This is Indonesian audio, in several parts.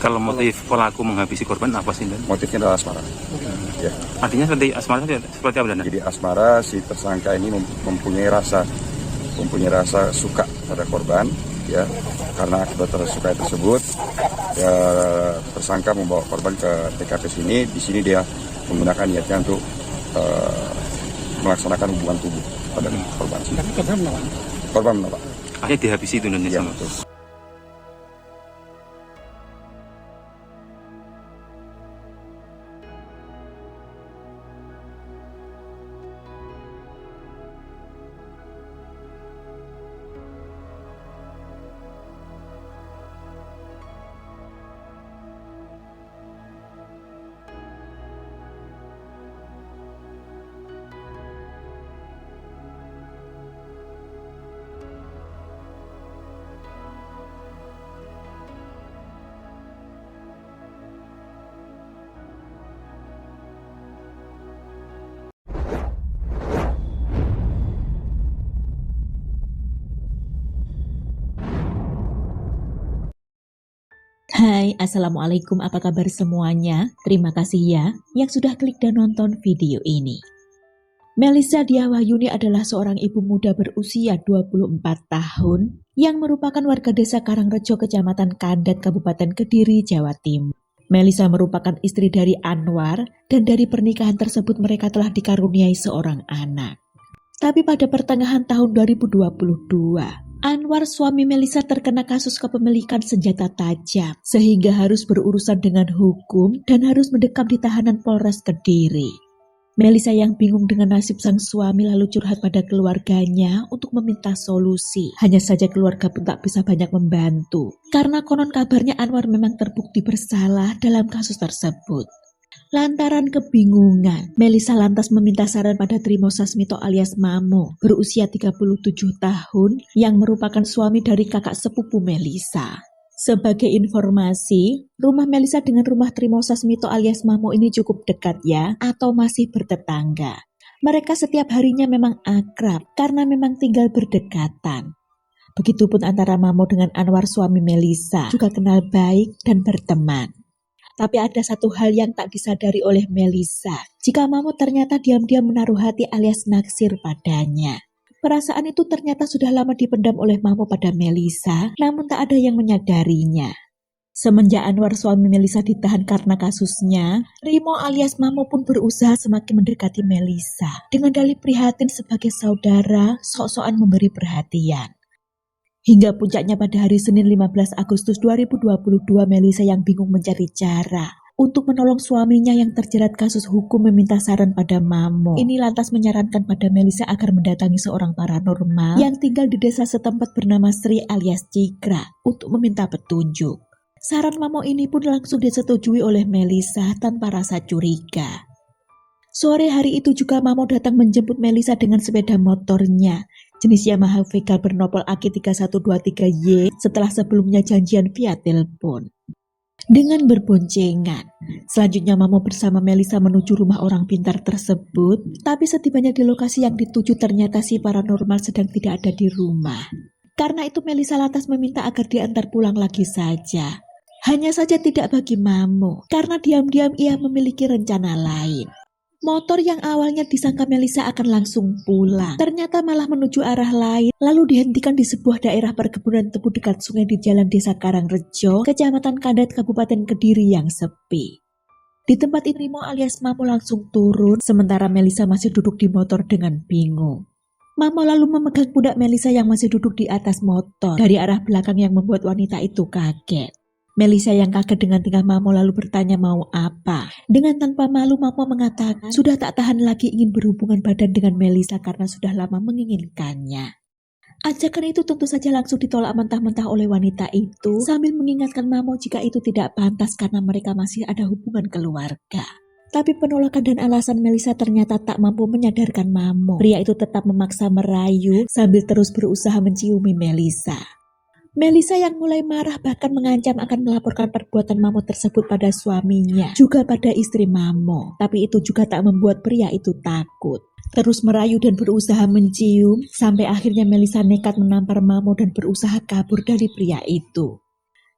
Kalau motif pelaku menghabisi korban apa sih, Dan? Motifnya adalah asmara. Ya. Artinya seperti apa, Dan? Jadi asmara, si tersangka ini mempunyai rasa suka pada korban, ya. Karena akibat suka tersebut, ya, tersangka membawa korban ke TKP sini. Di sini dia menggunakan niatnya untuk melaksanakan hubungan tubuh pada korban. Korban menolak. Akhirnya dihabisi itu, Dan, Ya, sama. betul. Hai, Assalamualaikum, apa kabar semuanya? Terima kasih ya yang sudah klik dan nonton video ini. Melisa Diawahyuni adalah seorang ibu muda berusia 24 tahun yang merupakan warga desa Karangrejo, Kecamatan Kandat, Kabupaten Kediri, Jawa Timur. Melisa merupakan istri dari Anwar dan dari pernikahan tersebut mereka telah dikaruniai seorang anak. Tapi pada pertengahan tahun 2022, Anwar, suami Melisa, terkena kasus kepemilikan senjata tajam sehingga harus berurusan dengan hukum dan harus mendekam di tahanan Polres Kediri. Melisa yang bingung dengan nasib sang suami lalu curhat pada keluarganya untuk meminta solusi. Hanya saja keluarga pun tak bisa banyak membantu karena konon kabarnya Anwar memang terbukti bersalah dalam kasus tersebut. Lantaran kebingungan, Melisa lantas meminta saran pada Trimo Sasmito alias Mamo, berusia 37 tahun, yang merupakan suami dari kakak sepupu Melisa. Sebagai informasi, rumah Melisa dengan rumah Trimo Sasmito alias Mamo ini cukup dekat ya, atau masih bertetangga. Mereka setiap harinya memang akrab, karena memang tinggal berdekatan. Begitupun antara Mamo dengan Anwar suami Melisa, juga kenal baik dan berteman. Tapi ada satu hal yang tak disadari oleh Melisa, jika Mamo ternyata diam-diam menaruh hati alias naksir padanya. Perasaan itu ternyata sudah lama dipendam oleh Mamo pada Melisa, namun tak ada yang menyadarinya. Semenjak Anwar suami Melisa ditahan karena kasusnya, Rimo alias Mamo pun berusaha semakin mendekati Melisa, dengan dalih prihatin sebagai saudara, sok-sokan memberi perhatian. Hingga puncaknya pada hari Senin 15 Agustus 2022, Melisa yang bingung mencari cara untuk menolong suaminya yang terjerat kasus hukum meminta saran pada Mamo. Ini lantas menyarankan pada Melisa agar mendatangi seorang paranormal yang tinggal di desa setempat bernama Sri alias Cikra untuk meminta petunjuk. Saran Mamo ini pun langsung disetujui oleh Melisa tanpa rasa curiga. Sore hari itu juga Mamo datang menjemput Melisa dengan sepeda motornya jenis Yamaha Vega bernopol AK3123Y setelah sebelumnya janjian via telepon. Dengan berboncengan, selanjutnya Mamo bersama Melisa menuju rumah orang pintar tersebut, tapi setibanya di lokasi yang dituju ternyata si paranormal sedang tidak ada di rumah. Karena itu Melisa lantas meminta agar diantar pulang lagi saja. Hanya saja tidak bagi Mamo, karena diam-diam ia memiliki rencana lain. Motor yang awalnya disangka Melisa akan langsung pulang, ternyata malah menuju arah lain, lalu dihentikan di sebuah daerah perkebunan tebu dekat sungai di Jalan Desa Karangrejo, Kecamatan Kandat, Kabupaten Kediri yang sepi. Di tempat ini Rimo alias Mamo langsung turun, sementara Melisa masih duduk di motor dengan bingung. Mamo lalu memegang pundak Melisa yang masih duduk di atas motor dari arah belakang yang membuat wanita itu kaget. Melisa yang kaget dengan tingkah Mamo lalu bertanya mau apa. Dengan tanpa malu Mamo mengatakan sudah tak tahan lagi ingin berhubungan badan dengan Melisa karena sudah lama menginginkannya. Ajakan itu tentu saja langsung ditolak mentah-mentah oleh wanita itu sambil mengingatkan Mamo jika itu tidak pantas karena mereka masih ada hubungan keluarga. Tapi penolakan dan alasan Melisa ternyata tak mampu menyadarkan Mamo. Pria itu tetap memaksa merayu sambil terus berusaha menciumi Melisa. Melisa yang mulai marah bahkan mengancam akan melaporkan perbuatan Mamo tersebut pada suaminya, juga pada istri Mamo. Tapi itu juga tak membuat pria itu takut. Terus merayu dan berusaha mencium, sampai akhirnya Melisa nekat menampar Mamo dan berusaha kabur dari pria itu.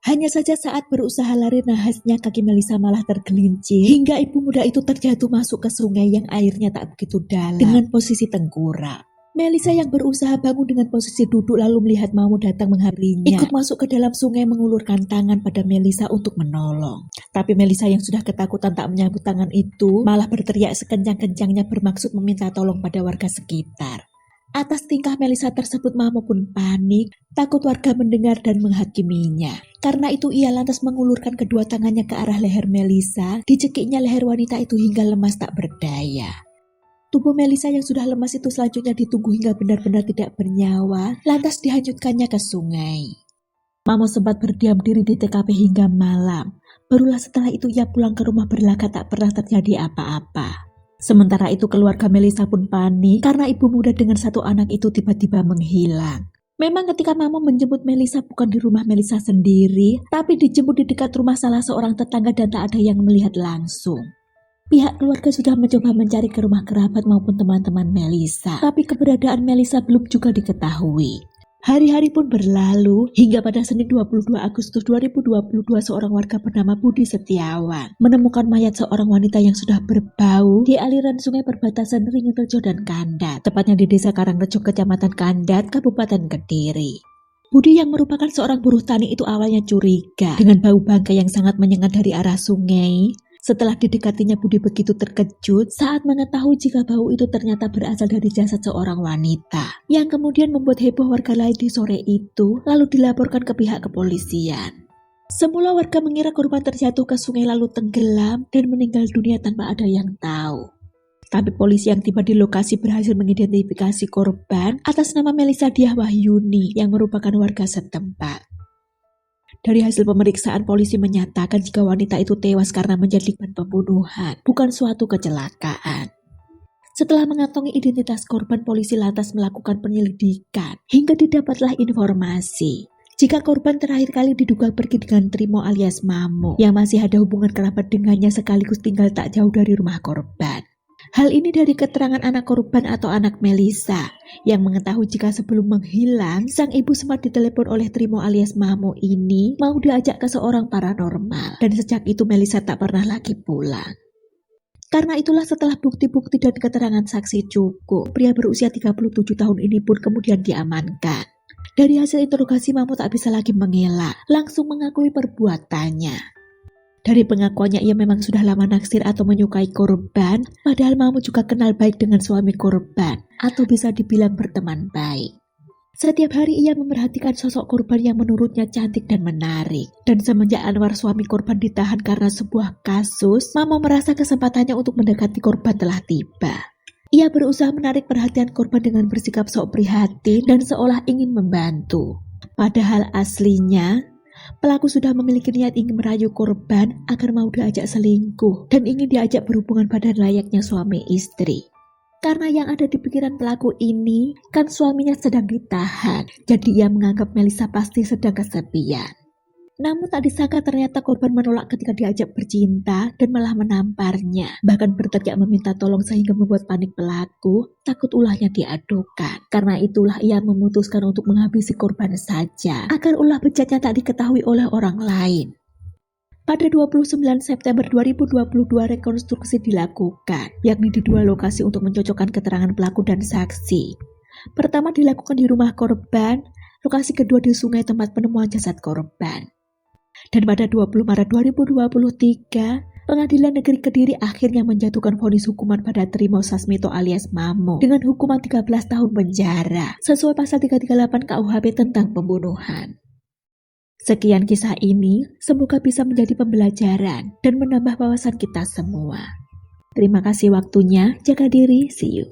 Hanya saja saat berusaha lari nahasnya kaki Melisa malah tergelincir hingga ibu muda itu terjatuh masuk ke sungai yang airnya tak begitu dalam dengan posisi tengkurap. Melisa yang berusaha bangun dengan posisi duduk lalu melihat Mamo datang menghampirinya. Ikut masuk ke dalam sungai mengulurkan tangan pada Melisa untuk menolong. Tapi Melisa yang sudah ketakutan tak menyambut tangan itu malah berteriak sekencang-kencangnya bermaksud meminta tolong pada warga sekitar. Atas tingkah Melisa tersebut Mamo pun panik, takut warga mendengar dan menghakiminya. Karena itu ia lantas mengulurkan kedua tangannya ke arah leher Melisa, dicekiknya leher wanita itu hingga lemas tak berdaya. Tubuh Melisa yang sudah lemas itu selanjutnya ditunggu hingga benar-benar tidak bernyawa, lantas dihanyutkannya ke sungai. Mamo sempat berdiam diri di TKP hingga malam. Barulah setelah itu ia pulang ke rumah berlagak tak pernah terjadi apa-apa. Sementara itu keluarga Melisa pun panik karena ibu muda dengan satu anak itu tiba-tiba menghilang. Memang ketika Mamo menjemput Melisa bukan di rumah Melisa sendiri, tapi dijemput di dekat rumah salah seorang tetangga dan tak ada yang melihat langsung. Pihak keluarga sudah mencoba mencari ke rumah kerabat maupun teman-teman Melisa, tapi keberadaan Melisa belum juga diketahui. Hari-hari pun berlalu hingga pada Senin 22 Agustus 2022 seorang warga bernama Budi Setiawan menemukan mayat seorang wanita yang sudah berbau di aliran sungai perbatasan Ringrejo dan Kandat, tepatnya di Desa Karangrejo, Kecamatan Kandat, Kabupaten Kediri. Budi yang merupakan seorang buruh tani itu awalnya curiga dengan bau bangkai yang sangat menyengat dari arah sungai. Setelah didekatinya Budi begitu terkejut saat mengetahui jika bau itu ternyata berasal dari jasad seorang wanita yang kemudian membuat heboh warga lain di sore itu lalu dilaporkan ke pihak kepolisian. Semula warga mengira korban terjatuh ke sungai lalu tenggelam dan meninggal dunia tanpa ada yang tahu. Tapi polisi yang tiba di lokasi berhasil mengidentifikasi korban atas nama Melisa Diah Wahyuni yang merupakan warga setempat. Dari hasil pemeriksaan polisi menyatakan jika wanita itu tewas karena menjadi korban pembunuhan, bukan suatu kecelakaan. Setelah mengantongi identitas korban, polisi lantas melakukan penyelidikan hingga didapatlah informasi jika korban terakhir kali diduga pergi dengan Trimo alias Mamo yang masih ada hubungan kerabat dengannya sekaligus tinggal tak jauh dari rumah korban. Hal ini dari keterangan anak korban atau anak Melisa yang mengetahui jika sebelum menghilang, sang ibu sempat ditelepon oleh Trimo alias Mamo ini mau diajak ke seorang paranormal dan sejak itu Melisa tak pernah lagi pulang. Karena itulah setelah bukti-bukti dan keterangan saksi cukup, pria berusia 37 tahun ini pun kemudian diamankan. Dari hasil interogasi Mamo tak bisa lagi mengelak, langsung mengakui perbuatannya. Dari pengakuannya ia memang sudah lama naksir atau menyukai korban, padahal Mamo juga kenal baik dengan suami korban, atau bisa dibilang berteman baik. Setiap hari ia memerhatikan sosok korban yang menurutnya cantik dan menarik. Dan semenjak Anwar suami korban ditahan karena sebuah kasus, Mamo merasa kesempatannya untuk mendekati korban telah tiba. Ia berusaha menarik perhatian korban dengan bersikap sok prihatin dan seolah ingin membantu. Padahal aslinya, pelaku sudah memiliki niat ingin merayu korban agar mau diajak selingkuh dan ingin diajak berhubungan badan layaknya suami istri. Karena yang ada di pikiran pelaku ini kan suaminya sedang ditahan, jadi ia menganggap Melisa pasti sedang kesepian. Namun tak disangka ternyata korban menolak ketika diajak bercinta dan malah menamparnya. Bahkan berteriak meminta tolong sehingga membuat panik pelaku, takut ulahnya diadukan. Karena itulah ia memutuskan untuk menghabisi korban saja, agar ulah bejatnya tak diketahui oleh orang lain. Pada 29 September 2022 rekonstruksi dilakukan, yakni di dua lokasi untuk mencocokkan keterangan pelaku dan saksi. Pertama dilakukan di rumah korban, lokasi kedua di sungai tempat penemuan jasad korban. Dan pada 20 Maret 2023, Pengadilan Negeri Kediri akhirnya menjatuhkan vonis hukuman pada Trimo Sasmito alias Mamo dengan hukuman 13 tahun penjara sesuai pasal 338 KUHP tentang pembunuhan. Sekian kisah ini, semoga bisa menjadi pembelajaran dan menambah wawasan kita semua. Terima kasih waktunya, jaga diri, see you.